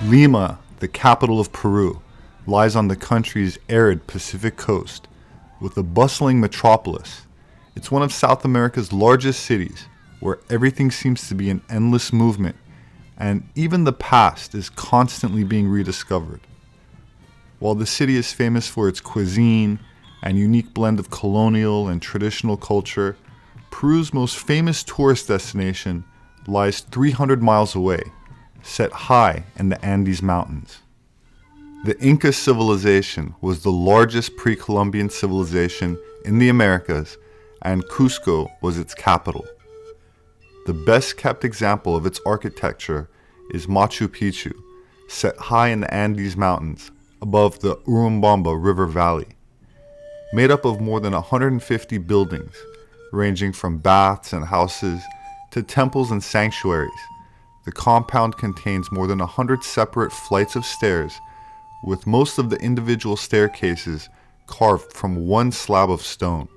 Lima, the capital of Peru, lies on the country's arid Pacific coast. With a bustling metropolis, it's one of South America's largest cities, where everything seems to be in endless movement, and even the past is constantly being rediscovered. While the city is famous for its cuisine and unique blend of colonial and traditional culture, Peru's most famous tourist destination lies 300 miles away, set high in the Andes Mountains. The Inca civilization was the largest pre-Columbian civilization in the Americas, and Cusco was its capital. The best kept example of its architecture is Machu Picchu, set high in the Andes Mountains above the Urubamba River Valley. Made up of more than 150 buildings, ranging from baths and houses to temples and sanctuaries, the compound contains more than 100 separate flights of stairs, with most of the individual staircases carved from one slab of stone.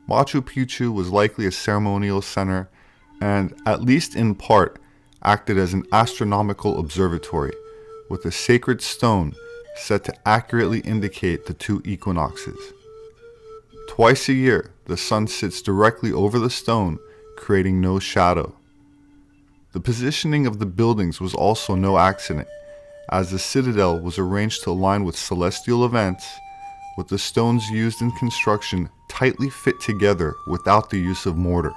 Machu Picchu was likely a ceremonial center and, at least in part, acted as an astronomical observatory, with a sacred stone set to accurately indicate the two equinoxes. Twice a year, the sun sits directly over the stone, creating no shadow. The positioning of the buildings was also no accident, as the citadel was arranged to align with celestial events, with the stones used in construction tightly fit together without the use of mortar.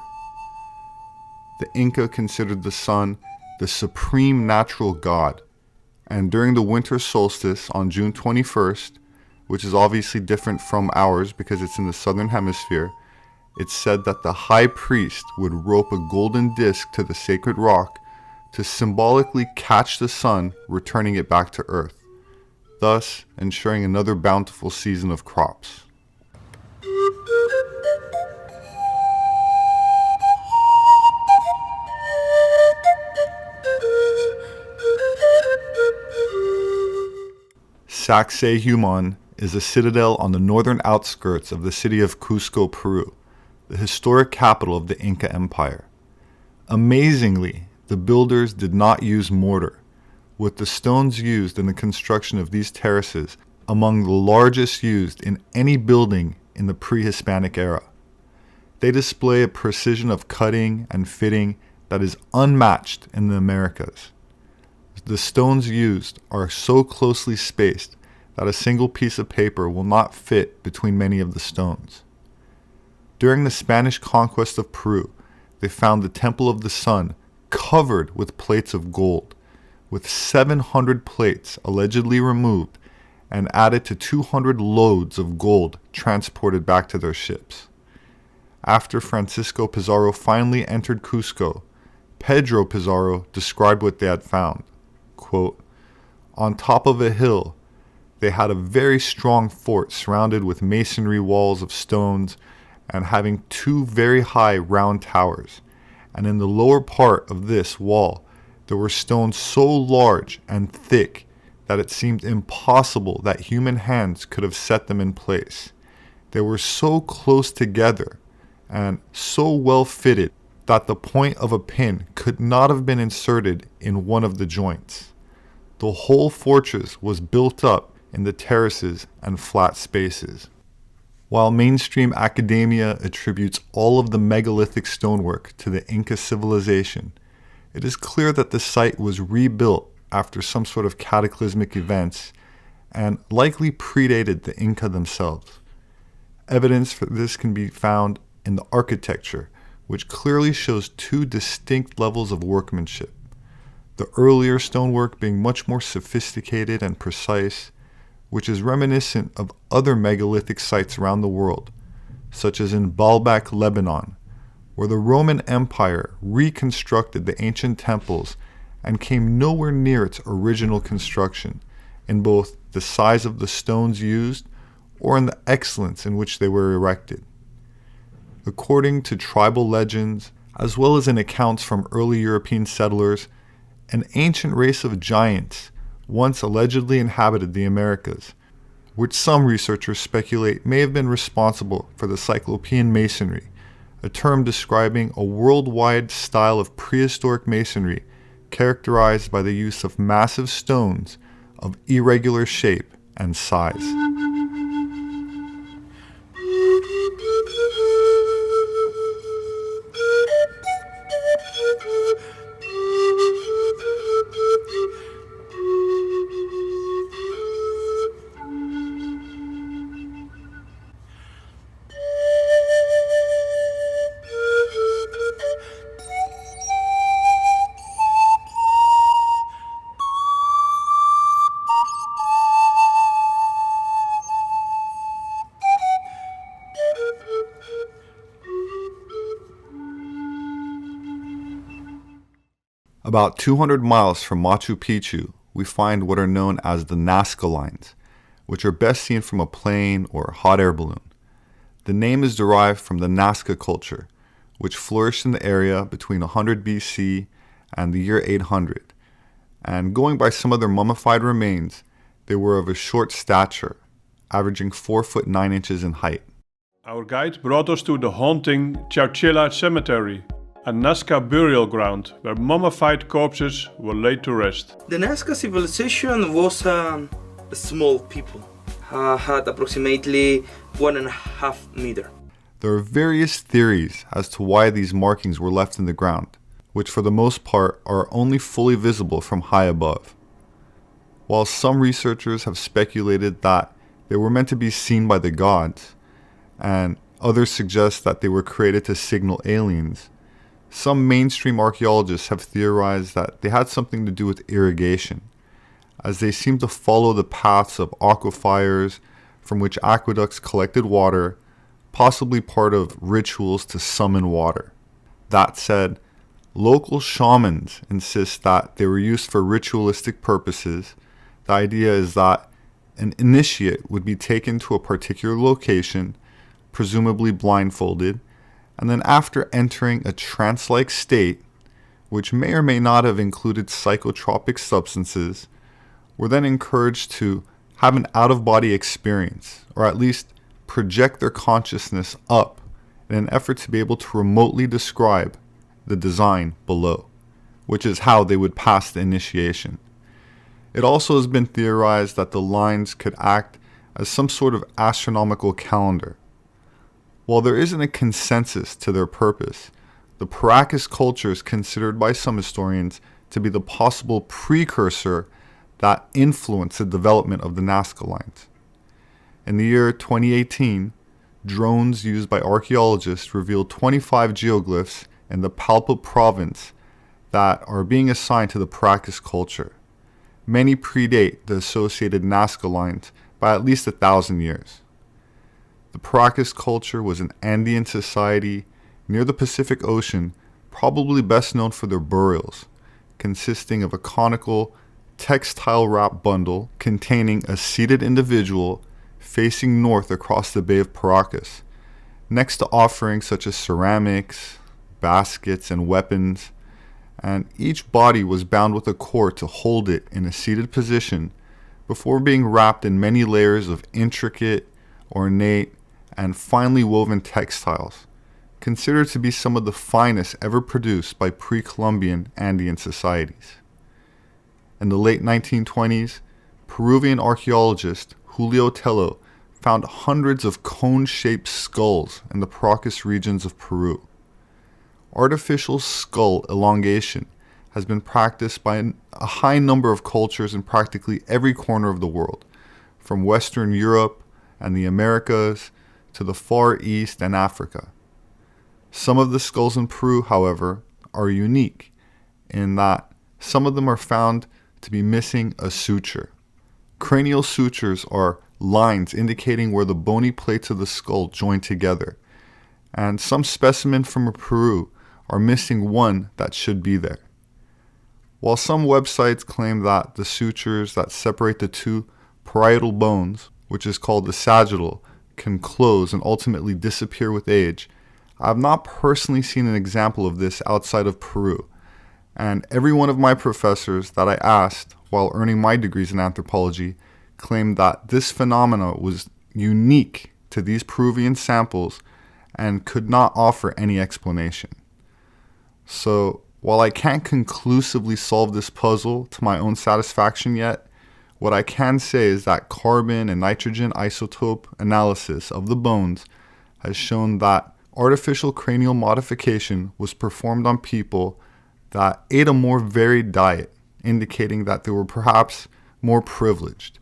The Inca considered the sun the supreme natural god, and during the winter solstice on June 21st, which is obviously different from ours because it's in the southern hemisphere, it's said that the high priest would rope a golden disc to the sacred rock to symbolically catch the sun, returning it back to earth, thus ensuring another bountiful season of crops. Sacsayhuaman is a citadel on the northern outskirts of the city of Cusco, Peru, the historic capital of the Inca Empire. Amazingly, the builders did not use mortar, with the stones used in the construction of these terraces among the largest used in any building in the pre-Hispanic era. They display a precision of cutting and fitting that is unmatched in the Americas. The stones used are so closely spaced that a single piece of paper will not fit between many of the stones. During the Spanish conquest of Peru, they found the Temple of the Sun covered with plates of gold, with 700 plates allegedly removed and added to 200 loads of gold transported back to their ships. After Francisco Pizarro finally entered Cusco, Pedro Pizarro described what they had found. Quote, "On top of a hill, they had a very strong fort surrounded with masonry walls of stones and having two very high round towers. And in the lower part of this wall, there were stones so large and thick that it seemed impossible that human hands could have set them in place. They were so close together and so well fitted that the point of a pin could not have been inserted in one of the joints. The whole fortress was built up in the terraces and flat spaces." While mainstream academia attributes all of the megalithic stonework to the Inca civilization, it is clear that the site was rebuilt after some sort of cataclysmic events and likely predated the Inca themselves. Evidence for this can be found in the architecture, which clearly shows two distinct levels of workmanship. The earlier stonework being much more sophisticated and precise, which is reminiscent of other megalithic sites around the world, such as in Baalbek, Lebanon, where the Roman Empire reconstructed the ancient temples and came nowhere near its original construction, in both the size of the stones used or in the excellence in which they were erected. According to tribal legends, as well as in accounts from early European settlers, an ancient race of giants once allegedly inhabited the Americas, which some researchers speculate may have been responsible for the Cyclopean masonry, a term describing a worldwide style of prehistoric masonry characterized by the use of massive stones of irregular shape and size. About 200 miles from Machu Picchu, we find what are known as the Nazca Lines, which are best seen from a plane or hot air balloon. The name is derived from the Nazca culture, which flourished in the area between 100 BC and the year 800. And going by some of their mummified remains, they were of a short stature, averaging 4 foot 9 inches in height. Our guide brought us to the haunting Chowchilla Cemetery, a Nazca burial ground where mummified corpses were laid to rest. The Nazca civilization was a small people, had approximately 1.5 meters. There are various theories as to why these markings were left in the ground, which for the most part are only fully visible from high above. While some researchers have speculated that they were meant to be seen by the gods, and others suggest that they were created to signal aliens, some mainstream archaeologists have theorized that they had something to do with irrigation, as they seem to follow the paths of aquifers from which aqueducts collected water, possibly part of rituals to summon water. That said, local shamans insist that they were used for ritualistic purposes. The idea is that an initiate would be taken to a particular location, presumably blindfolded, and then after entering a trance-like state, which may or may not have included psychotropic substances, were then encouraged to have an out-of-body experience, or at least project their consciousness up in an effort to be able to remotely describe the design below, which is how they would pass the initiation. It also has been theorized that the lines could act as some sort of astronomical calendar. While there isn't a consensus to their purpose, the Paracas culture is considered by some historians to be the possible precursor that influenced the development of the Nazca Lines. In the year 2018, drones used by archaeologists revealed 25 geoglyphs in the Palpa province that are being assigned to the Paracas culture. Many predate the associated Nazca Lines by at least 1,000 years. The Paracas culture was an Andean society near the Pacific Ocean, probably best known for their burials, consisting of a conical, textile-wrapped bundle containing a seated individual facing north across the Bay of Paracas, next to offerings such as ceramics, baskets, and weapons, and each body was bound with a cord to hold it in a seated position before being wrapped in many layers of intricate, ornate, and finely woven textiles, considered to be some of the finest ever produced by pre-Columbian Andean societies. In the late 1920s, Peruvian archaeologist Julio Tello found hundreds of cone-shaped skulls in the Paracas regions of Peru. Artificial skull elongation has been practiced by a high number of cultures in practically every corner of the world, from Western Europe and the Americas to the Far East and Africa. Some of the skulls in Peru, however, are unique in that some of them are found to be missing a suture. Cranial sutures are lines indicating where the bony plates of the skull join together, and some specimens from Peru are missing one that should be there. While some websites claim that the sutures that separate the two parietal bones, which is called the sagittal, can close and ultimately disappear with age, I have not personally seen an example of this outside of Peru, and every one of my professors that I asked while earning my degrees in anthropology claimed that this phenomena was unique to these Peruvian samples and could not offer any explanation. So While I can't conclusively solve this puzzle to my own satisfaction yet, what I can say is that carbon and nitrogen isotope analysis of the bones has shown that artificial cranial modification was performed on people that ate a more varied diet, indicating that they were perhaps more privileged.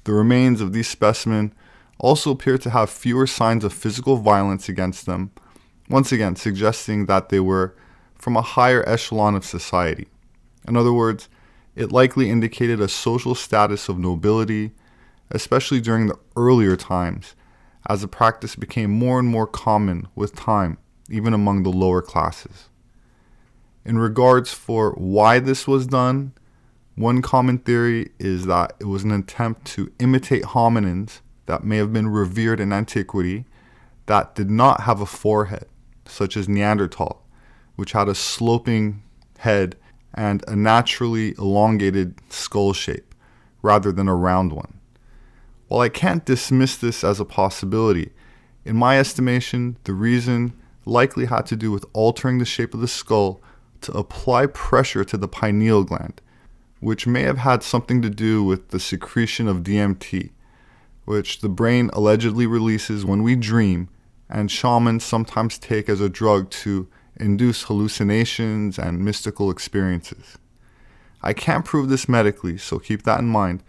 The remains of these specimens also appear to have fewer signs of physical violence against them, once again suggesting that they were from a higher echelon of society. In other words, it likely indicated a social status of nobility, especially during the earlier times, as the practice became more and more common with time, even among the lower classes. In regards for why this was done, one common theory is that it was an attempt to imitate hominins that may have been revered in antiquity that did not have a forehead, such as Neanderthal, which had a sloping head and a naturally elongated skull shape, rather than a round one. While I can't dismiss this as a possibility, in my estimation, the reason likely had to do with altering the shape of the skull to apply pressure to the pineal gland, which may have had something to do with the secretion of DMT, which the brain allegedly releases when we dream, and shamans sometimes take as a drug to induce hallucinations and mystical experiences. I can't prove this medically, so keep that in mind,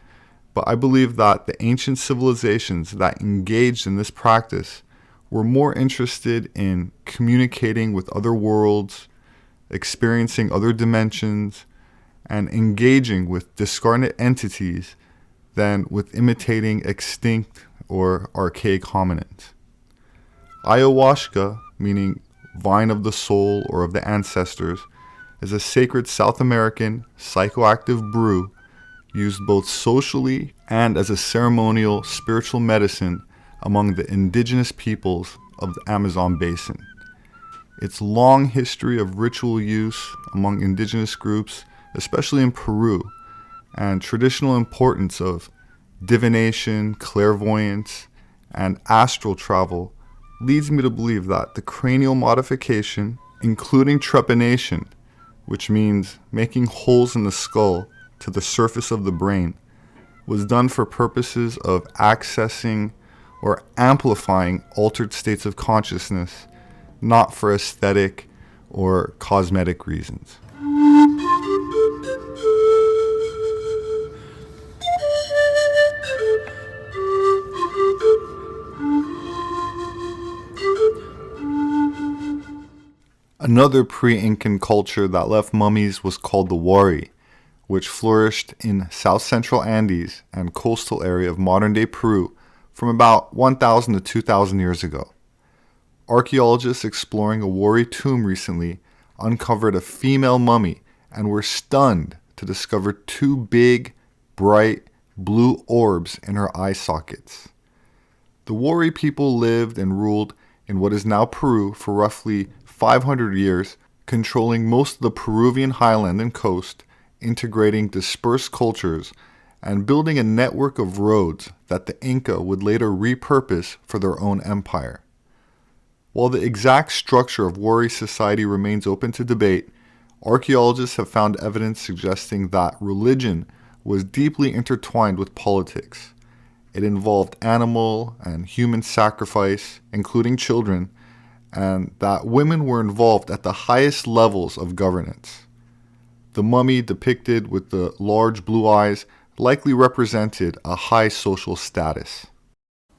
but I believe that the ancient civilizations that engaged in this practice were more interested in communicating with other worlds, experiencing other dimensions, and engaging with discarnate entities than with imitating extinct or archaic hominins. Ayahuasca, meaning vine of the soul or of the ancestors, is a sacred South American psychoactive brew used both socially and as a ceremonial spiritual medicine among the indigenous peoples of the Amazon basin. Its long history of ritual use among indigenous groups, especially in Peru, and traditional importance of divination, clairvoyance, and astral travel leads me to believe that the cranial modification, including trepanation, which means making holes in the skull to the surface of the brain, was done for purposes of accessing or amplifying altered states of consciousness, not for aesthetic or cosmetic reasons. Another pre-Incan culture that left mummies was called the Wari, which flourished in South Central Andes and coastal area of modern-day Peru from about 1,000 to 2,000 years ago. Archaeologists exploring a Wari tomb recently uncovered a female mummy and were stunned to discover two big, bright, blue orbs in her eye sockets. The Wari people lived and ruled in what is now Peru for roughly 500 years, controlling most of the Peruvian highland and coast, integrating dispersed cultures, and building a network of roads that the Inca would later repurpose for their own empire. While the exact structure of Wari society remains open to debate, archaeologists have found evidence suggesting that religion was deeply intertwined with politics. It involved animal and human sacrifice, including children, and that women were involved at the highest levels of governance. The mummy depicted with the large blue eyes likely represented a high social status.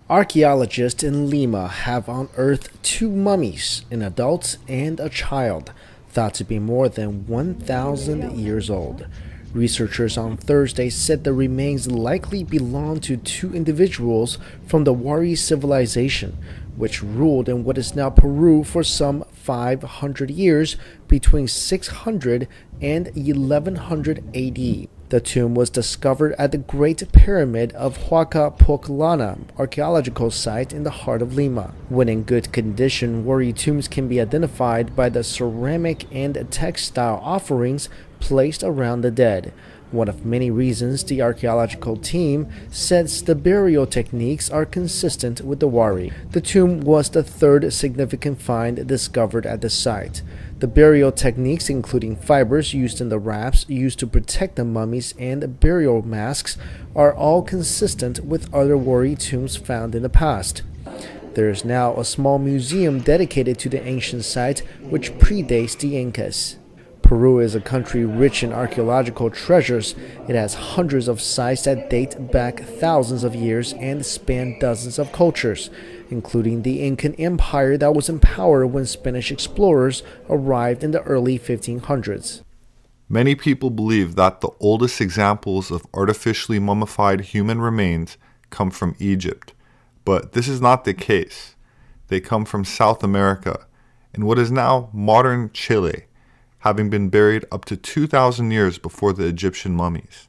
Archaeologists in Lima have unearthed two mummies, an adult and a child, thought to be more than 1,000 years old. Researchers on Thursday said the remains likely belong to two individuals from the Wari civilization, which ruled in what is now Peru for some 500 years between 600 and 1100 AD. The tomb was discovered at the Great Pyramid of Huacapoclana archaeological site in the heart of Lima. When in good condition, Wari tombs can be identified by the ceramic and textile offerings placed around the dead. One of many reasons the archaeological team says the burial techniques are consistent with the Wari. The tomb was the third significant find discovered at the site. The burial techniques, including fibers used in the wraps used to protect the mummies and burial masks, are all consistent with other Wari tombs found in the past. There is now a small museum dedicated to the ancient site, which predates the Incas. Peru is a country rich in archaeological treasures. It has hundreds of sites that date back thousands of years and span dozens of cultures, including the Incan Empire that was in power when Spanish explorers arrived in the early 1500s. Many people believe that the oldest examples of artificially mummified human remains come from Egypt, but this is not the case. They come from South America, in what is now modern Chile, having been buried up to 2,000 years before the Egyptian mummies.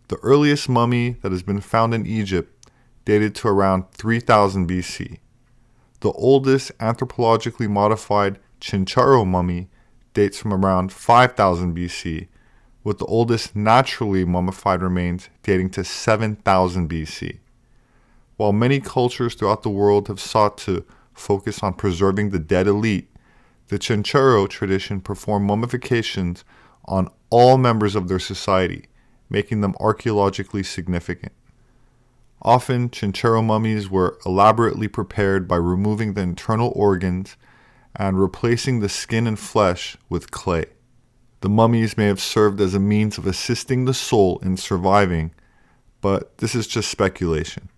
The earliest mummy that has been found in Egypt dated to around 3000 BC. The oldest anthropologically modified Chinchorro mummy dates from around 5000 BC, with the oldest naturally mummified remains dating to 7000 BC. While many cultures throughout the world have sought to focus on preserving the dead elite, the Chinchorro tradition performed mummifications on all members of their society, making them archaeologically significant. Often, Chinchorro mummies were elaborately prepared by removing the internal organs and replacing the skin and flesh with clay. The mummies may have served as a means of assisting the soul in surviving, but this is just speculation.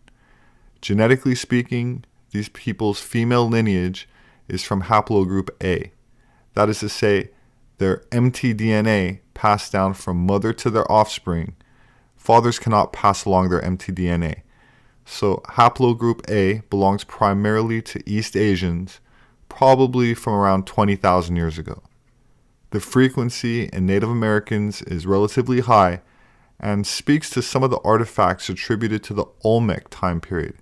Genetically speaking, these people's female lineage is from haplogroup A. That is to say, their mtDNA passed down from mother to their offspring. Fathers cannot pass along their mtDNA. So haplogroup A belongs primarily to East Asians, probably from around 20,000 years ago. The frequency in Native Americans is relatively high and speaks to some of the artifacts attributed to the Olmec time period,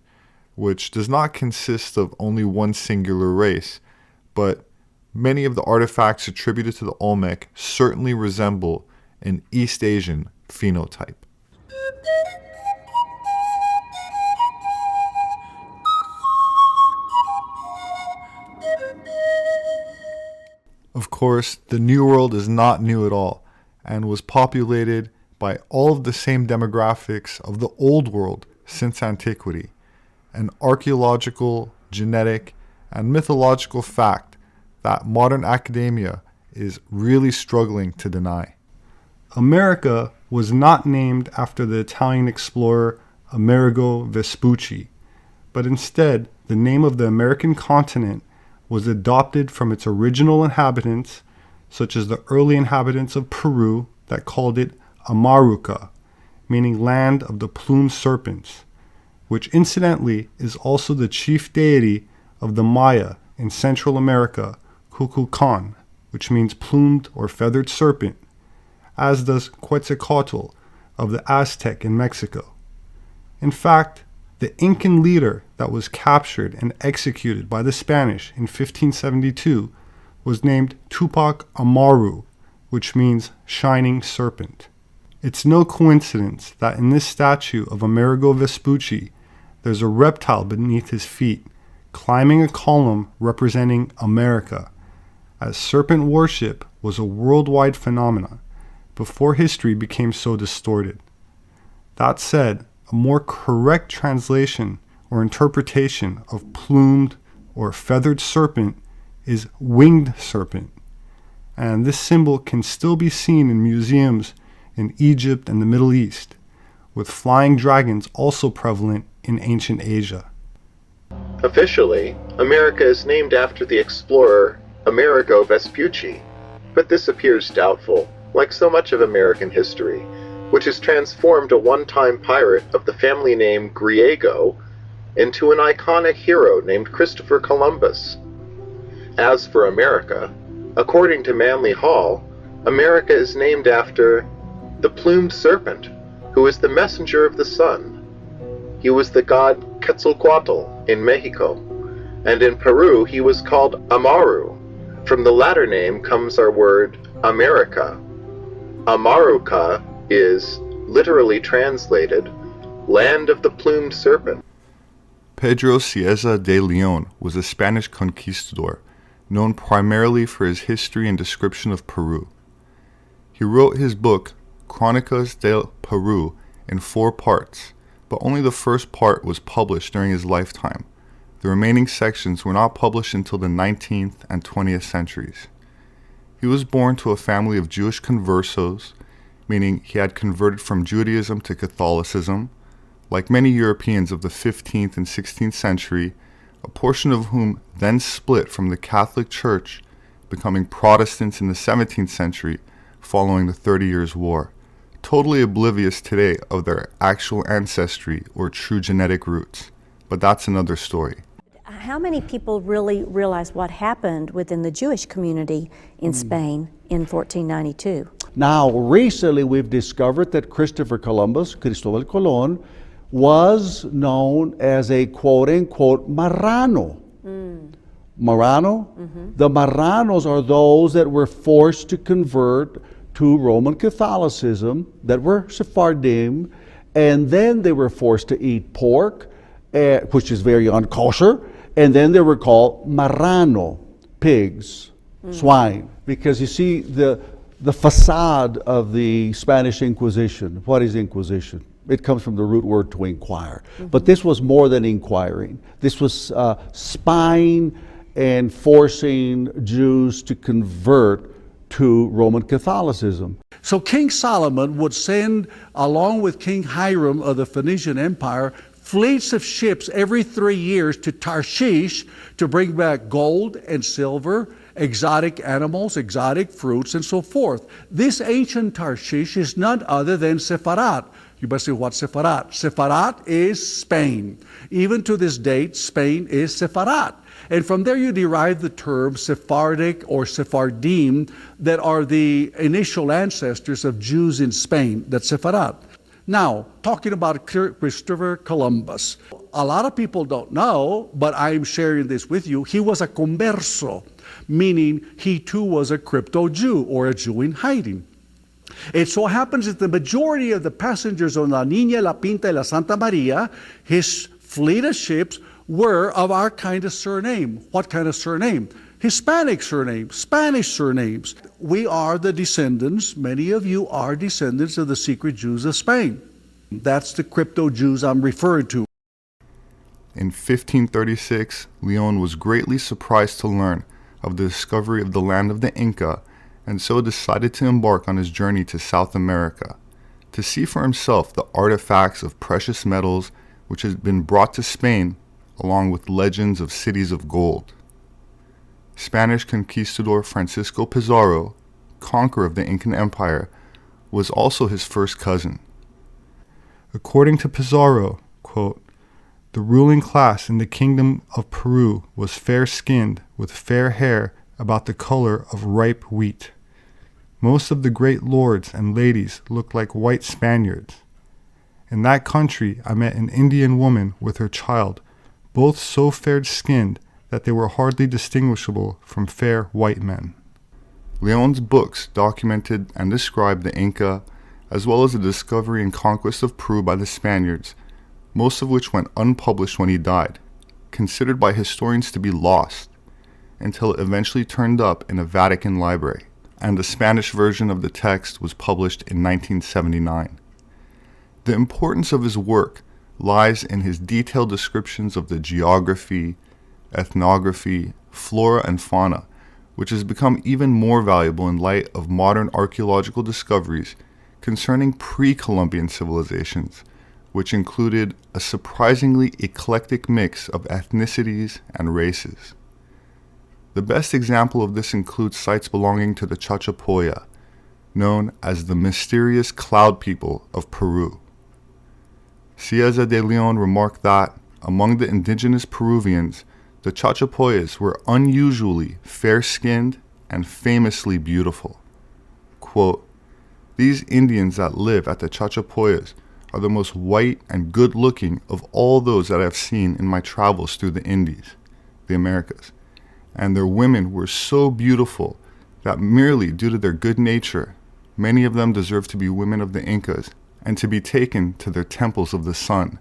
which does not consist of only one singular race, but many of the artifacts attributed to the Olmec certainly resemble an East Asian phenotype. Of course, the New World is not new at all and was populated by all of the same demographics of the Old World since antiquity, an archaeological, genetic, and mythological fact that modern academia is really struggling to deny. America was not named after the Italian explorer Amerigo Vespucci, but instead the name of the American continent was adopted from its original inhabitants, such as the early inhabitants of Peru that called it Amaruca, meaning land of the plumed serpents, which incidentally is also the chief deity of the Maya in Central America, Kukulkan, which means plumed or feathered serpent, as does Quetzalcoatl of the Aztec in Mexico. In fact, the Incan leader that was captured and executed by the Spanish in 1572 was named Tupac Amaru, which means shining serpent. It's no coincidence that in this statue of Amerigo Vespucci, there's a reptile beneath his feet, climbing a column representing America, as serpent worship was a worldwide phenomenon before history became so distorted. That said, a more correct translation or interpretation of plumed or feathered serpent is winged serpent, and this symbol can still be seen in museums in Egypt and the Middle East, with flying dragons also prevalent in ancient Asia. Officially, America is named after the explorer Amerigo Vespucci, but this appears doubtful, like so much of American history, which has transformed a one-time pirate of the family name Griego into an iconic hero named Christopher Columbus. As for America, according to Manly Hall, America is named after the plumed serpent, who is the messenger of the sun. He was the god Quetzalcoatl in Mexico, and in Peru he was called Amaru. From the latter name comes our word America. Amaruca is, literally translated, land of the plumed serpent. Pedro Cieza de Leon was a Spanish conquistador, known primarily for his history and description of Peru. He wrote his book, Crónicas del Perú, in 4 parts, but only the first part was published during his lifetime. The remaining sections were not published until the 19th and 20th centuries. He was born to a family of Jewish conversos, meaning he had converted from Judaism to Catholicism. Like many Europeans of the 15th and 16th century, a portion of whom then split from the Catholic Church, becoming Protestants in the 17th century following the 30 Years' War, totally oblivious today of their actual ancestry or true genetic roots. But that's another story. How many people really realize what happened within the Jewish community in Spain in 1492? Now, recently we've discovered that Christopher Columbus, Cristóbal Colón, was known as a quote-unquote Marrano. Marrano? The Marranos are those that were forced to convert to Roman Catholicism, that were Sephardim, and then they were forced to eat pork, which is very unkosher, and then they were called Marrano, pigs, swine. Because you see, the facade of the Spanish Inquisition, what is Inquisition? It comes from the root word to inquire. But this was more than inquiring. This was spying and forcing Jews to convert to Roman Catholicism. So King Solomon would send, along with King Hiram of the Phoenician Empire, fleets of ships every 3 years to Tarshish to bring back gold and silver, exotic animals, exotic fruits, and so forth. This ancient Tarshish is none other than Sepharad. You must say, what's Sepharad? Sepharad is Spain. Even to this date, Spain is Sepharad. And from there you derive the term Sephardic or Sephardim that are the initial ancestors of Jews in Spain, that's Sepharad. Now, talking about Christopher Columbus, a lot of people don't know, but I'm sharing this with you. He was a converso, meaning he too was a crypto-Jew or a Jew in hiding. It so happens that the majority of the passengers on La Niña, La Pinta, and La Santa Maria, his fleet of ships, were of our kind of surname. What kind of surname? Hispanic surname, Spanish surnames. We are the descendants, many of you are descendants of the secret Jews of Spain. That's the crypto-Jews I'm referring to. In 1536, Leon was greatly surprised to learn of the discovery of the land of the Inca, and so decided to embark on his journey to South America, to see for himself the artifacts of precious metals which had been brought to Spain, along with legends of cities of gold. Spanish conquistador Francisco Pizarro, conqueror of the Incan Empire, was also his first cousin. According to Pizarro, quote, "The ruling class in the kingdom of Peru was fair-skinned, with fair hair about the color of ripe wheat. Most of the great lords and ladies looked like white Spaniards. In that country I met an Indian woman with her child, both so fair-skinned that they were hardly distinguishable from fair white men." Leon's books documented and described the Inca, as well as the discovery and conquest of Peru by the Spaniards, most of which went unpublished when he died, considered by historians to be lost, until it eventually turned up in a Vatican library, and the Spanish version of the text was published in 1979. The importance of his work lies in his detailed descriptions of the geography, ethnography, flora, and fauna, which has become even more valuable in light of modern archaeological discoveries concerning pre-Columbian civilizations, which included a surprisingly eclectic mix of ethnicities and races. The best example of this includes sites belonging to the Chachapoya, known as the mysterious cloud people of Peru. Cieza de Leon remarked that, among the indigenous Peruvians, the Chachapoyas were unusually fair-skinned and famously beautiful. Quote, "These Indians that live at the Chachapoyas are the most white and good-looking of all those that I have seen in my travels through the Indies, the Americas, and their women were so beautiful that merely due to their good nature, many of them deserve to be women of the Incas and to be taken to their temples of the sun.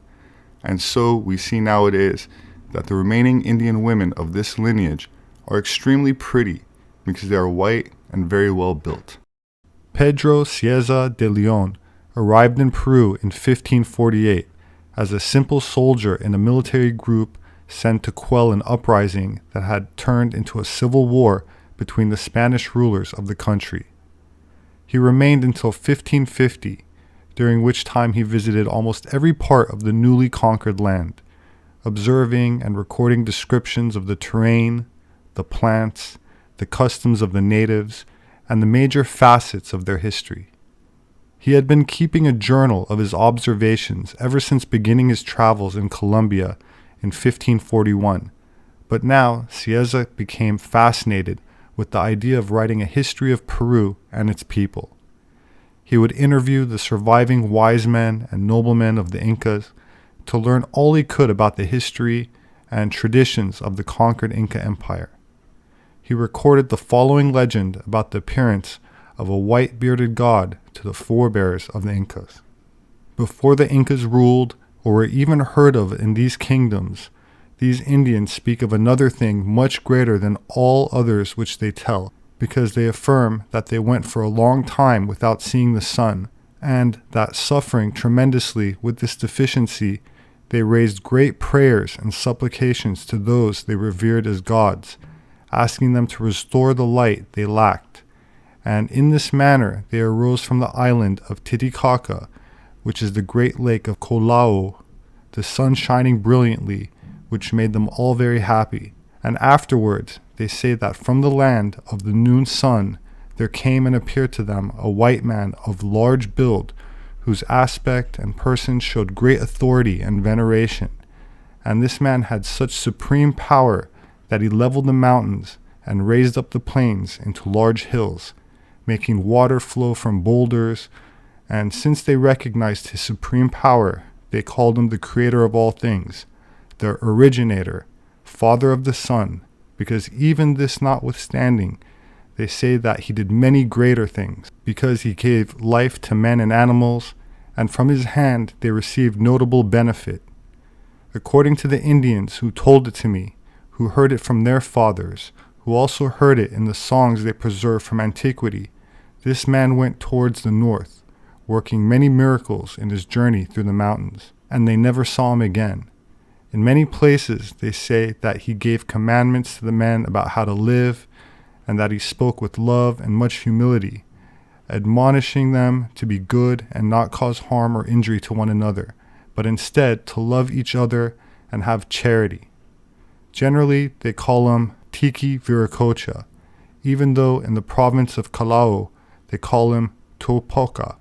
And so we see nowadays that the remaining Indian women of this lineage are extremely pretty because they are white and very well built. Pedro Cieza de Leon arrived in Peru in 1548 as a simple soldier in a military group sent to quell an uprising that had turned into a civil war between the Spanish rulers of the country. He remained until 1550, during which time he visited almost every part of the newly conquered land, observing and recording descriptions of the terrain, the plants, the customs of the natives, and the major facets of their history. He had been keeping a journal of his observations ever since beginning his travels in Colombia in 1541, but now Cieza became fascinated with the idea of writing a history of Peru and its people. He would interview the surviving wise men and noblemen of the Incas to learn all he could about the history and traditions of the conquered Inca Empire. He recorded the following legend about the appearance of a white-bearded god to the forebears of the Incas. Before the Incas ruled or were even heard of in these kingdoms, these Indians speak of another thing much greater than all others which they tell, because they affirm that they went for a long time without seeing the sun, and that suffering tremendously with this deficiency, they raised great prayers and supplications to those they revered as gods, asking them to restore the light they lacked. And in this manner they arose from the island of Titicaca, which is the great lake of Colao, the sun shining brilliantly, which made them all very happy. And afterwards they say that from the land of the noon sun there came and appeared to them a white man of large build, whose aspect and person showed great authority and veneration. And this man had such supreme power that he leveled the mountains and raised up the plains into large hills, making water flow from boulders. And since they recognized his supreme power, they called him the creator of all things, the originator, father of the sun, because even this notwithstanding, they say that he did many greater things, because he gave life to men and animals, and from his hand they received notable benefit. According to the Indians who told it to me, who heard it from their fathers, who also heard it in the songs they preserved from antiquity, this man went towards the north, working many miracles in his journey through the mountains, and they never saw him again. In many places they say that he gave commandments to the men about how to live, and that he spoke with love and much humility, admonishing them to be good and not cause harm or injury to one another, but instead to love each other and have charity. Generally, they call him Tiki Viracocha, even though in the province of Callao they call him Topoca,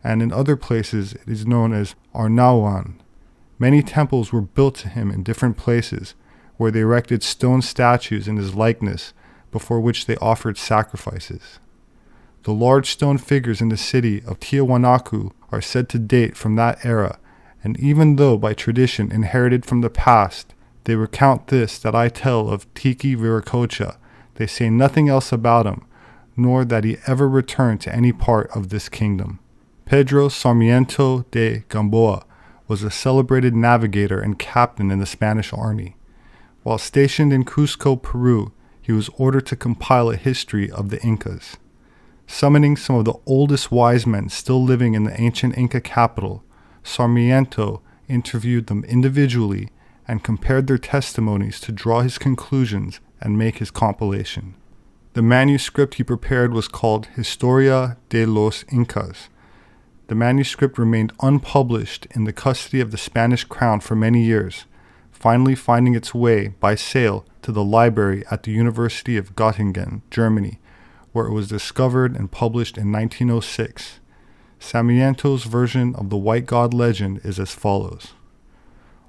and in other places it is known as Arnauan. Many temples were built to him in different places, where they erected stone statues in his likeness, before which they offered sacrifices. The large stone figures in the city of Tiahuanacu are said to date from that era, and even though by tradition inherited from the past, they recount this that I tell of Tiki Viracocha, they say nothing else about him, nor that he ever returned to any part of this kingdom. Pedro Sarmiento de Gamboa was a celebrated navigator and captain in the Spanish army. While stationed in Cusco, Peru, he was ordered to compile a history of the Incas. Summoning some of the oldest wise men still living in the ancient Inca capital, Sarmiento interviewed them individually and compared their testimonies to draw his conclusions and make his compilation. The manuscript he prepared was called Historia de los Incas. The manuscript remained unpublished in the custody of the Spanish crown for many years, finally finding its way by sale to the library at the University of Göttingen, Germany, where it was discovered and published in 1906. Sarmiento's version of the white god legend is as follows.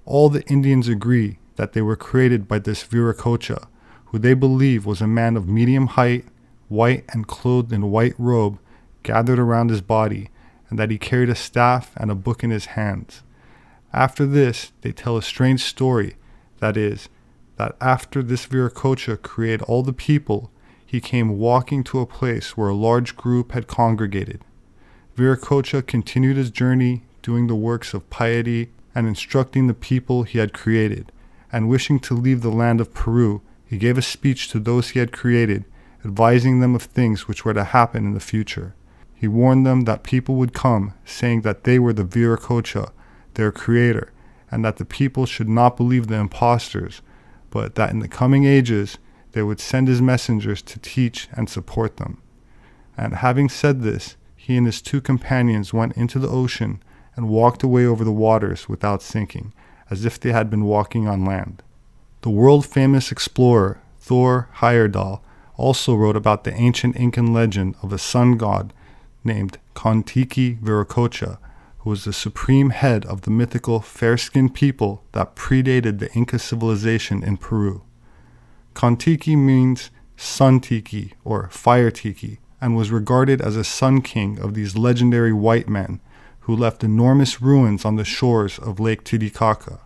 All the Indians agree that they were created by this Viracocha, who they believe was a man of medium height, white and clothed in a white robe gathered around his body, and that he carried a staff and a book in his hands. After this, they tell a strange story, that is, that after this Viracocha created all the people, he he came walking to a place where a large group had congregated. Viracocha continued his journey, doing the works of piety and instructing the people he had created, and wishing to leave the land of Peru, he gave a speech to those he had created, advising them of things which were to happen in the future. He warned them that people would come, saying that they were the Viracocha, their creator, and that the people should not believe the impostors, but that in the coming ages they would send his messengers to teach and support them. And having said this, he and his 2 companions went into the ocean and walked away over the waters without sinking, as if they had been walking on land. The world-famous explorer Thor Heyerdahl also wrote about the ancient Incan legend of a sun god named Kontiki Viracocha, who was the supreme head of the mythical fair-skinned people that predated the Inca civilization in Peru. Kontiki means sun tiki or fire tiki, and was regarded as a sun king of these legendary white men who left enormous ruins on the shores of Lake Titicaca.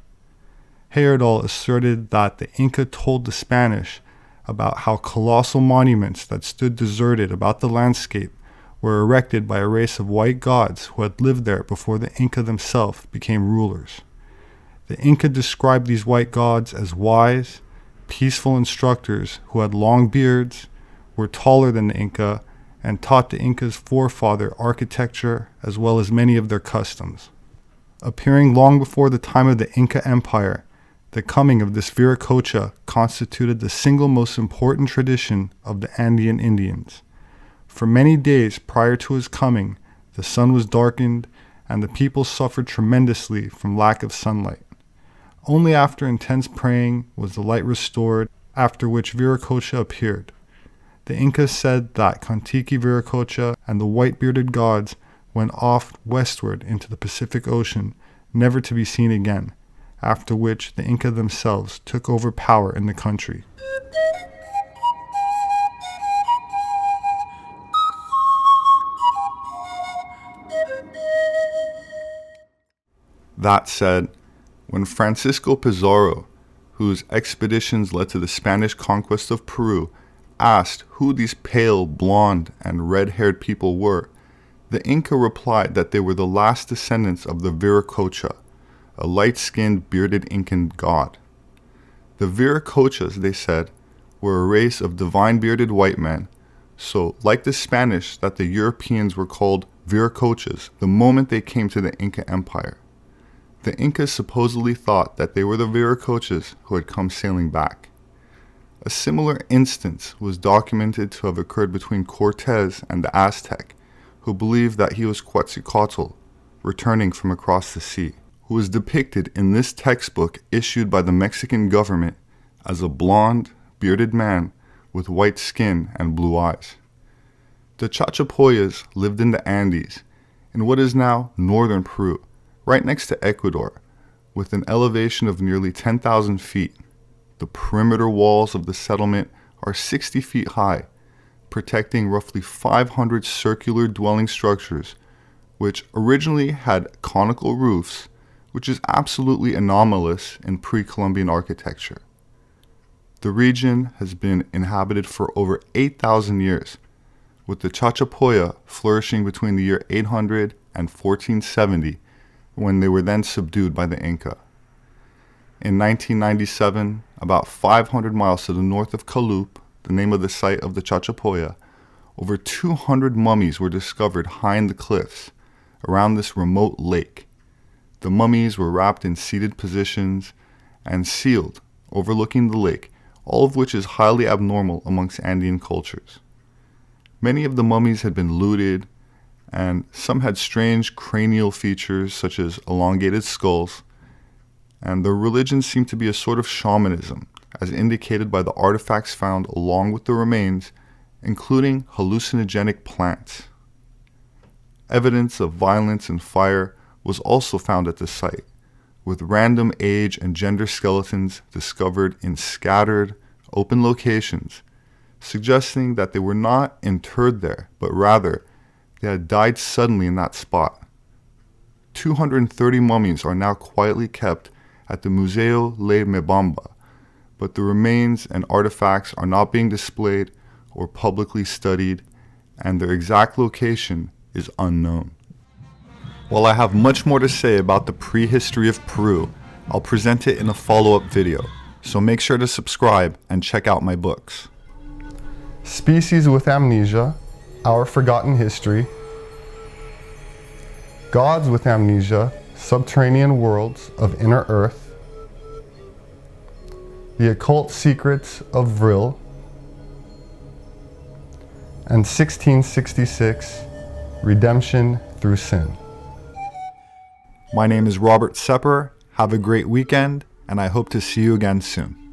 Heyerdahl asserted that the Inca told the Spanish about how colossal monuments that stood deserted about the landscape were erected by a race of white gods who had lived there before the Inca themselves became rulers. The Inca described these white gods as wise, peaceful instructors who had long beards, were taller than the Inca, and taught the Inca's forefather architecture as well as many of their customs. Appearing long before the time of the Inca Empire, the coming of this Viracocha constituted the single most important tradition of the Andean Indians. For many days prior to his coming, the sun was darkened and the people suffered tremendously from lack of sunlight. Only after intense praying was the light restored, after which Viracocha appeared. The Incas said that Kontiki Viracocha and the white-bearded gods went off westward into the Pacific Ocean, never to be seen again, after which the Inca themselves took over power in the country. That said, when Francisco Pizarro, whose expeditions led to the Spanish conquest of Peru, asked who these pale, blonde, and red-haired people were, the Inca replied that they were the last descendants of the Viracocha, a light-skinned, bearded Incan god. The Viracochas, they said, were a race of divine bearded white men, so like the Spanish that the Europeans were called Viracochas the moment they came to the Inca Empire. The Incas supposedly thought that they were the Viracochas who had come sailing back. A similar instance was documented to have occurred between Cortez and the Aztec, who believed that he was Quetzalcoatl, returning from across the sea, who was depicted in this textbook issued by the Mexican government as a blonde, bearded man with white skin and blue eyes. The Chachapoyas lived in the Andes, in what is now northern Peru, right next to Ecuador, with an elevation of nearly 10,000 feet. The perimeter walls of the settlement are 60 feet high, protecting roughly 500 circular dwelling structures, which originally had conical roofs, which is absolutely anomalous in pre-Columbian architecture. The region has been inhabited for over 8,000 years, with the Chachapoya flourishing between the year 800 and 1470, when they were then subdued by the Inca. In 1997, about 500 miles to the north of Calup, the name of the site of the Chachapoya, over 200 mummies were discovered high in the cliffs around this remote lake. The mummies were wrapped in seated positions and sealed, overlooking the lake, all of which is highly abnormal amongst Andean cultures. Many of the mummies had been looted, and some had strange cranial features such as elongated skulls, and their religion seemed to be a sort of shamanism, as indicated by the artifacts found along with the remains, including hallucinogenic plants. Evidence of violence and fire was also found at the site, with random age and gender skeletons discovered in scattered, open locations, suggesting that they were not interred there, but rather they had died suddenly in that spot. 230 mummies are now quietly kept at the Museo Le Mebamba, but the remains and artifacts are not being displayed or publicly studied, and their exact location is unknown. While I have much more to say about the prehistory of Peru, I'll present it in a follow-up video, so make sure to subscribe and check out my books. Species with Amnesia, Our Forgotten History, Gods with Amnesia, Subterranean Worlds of Inner Earth, The Occult Secrets of Vril, and 1666, Redemption Through Sin. My name is Robert Sepehr. Have a great weekend, and I hope to see you again soon.